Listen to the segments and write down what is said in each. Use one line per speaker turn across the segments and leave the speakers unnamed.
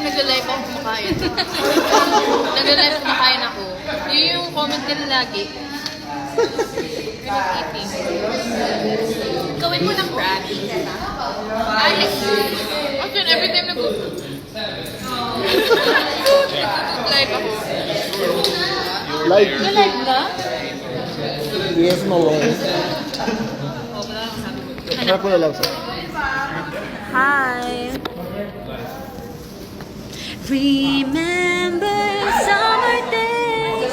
nag-live ako kumakain. Nag-live kumakain ako. Yun yung comment nila lagi. You're not eating. Gawin mo ng Rabbi. Alex. Actually, every time live ako.
Live.
Live na?
Yes, mawala. Harap ko na lang sir.
Hi. Remember summer days.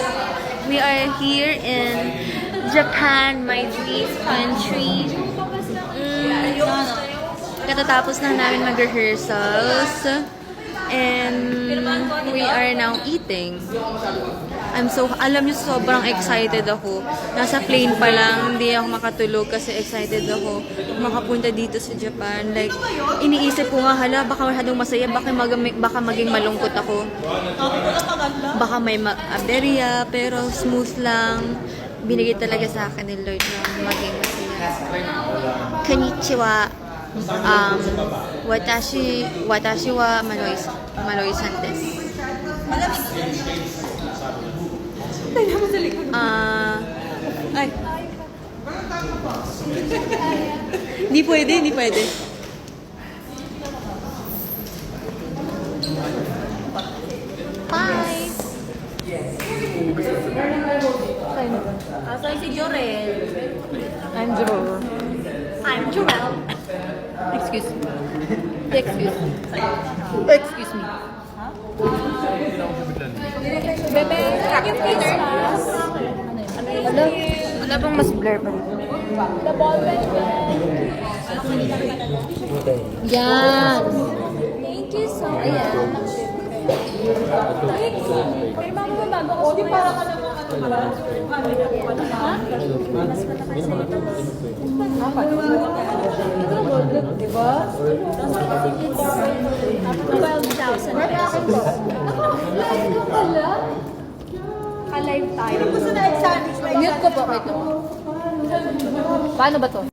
We are here in Japan, my dream country. Katatapos na namin mag-rehearsals. And we are now eating. Alam niyo, sobrang excited ako. Nasa plane pa lang, hindi ako makatulog kasi excited ako makapunta dito sa Japan. Like, iniisip ko nga, hala, baka masyadong masaya, baka maging malungkot ako. Baka may aberya, pero smooth lang. Binigay talaga sa akin ni Lord na maging masaya. Konnichiwa. Watashi wa Manoy san desu. Ay. Hindi pwede. Bye.
Asan si Jorel?
I'm Jor.
I'm Jorel.
Excuse me. Excuse me.
Bebe, can you please pass?
Wala bang mas blur pa rin?
The ball pen.
Yan.
Thank you so much. Pirma mo ba bago ako? Di para ka namang ano ba? Ha? Mas matakas sa ito.
Diba?
12,000 pesos. Ka-live tayo.
Mute ko po ito. Paano ba to?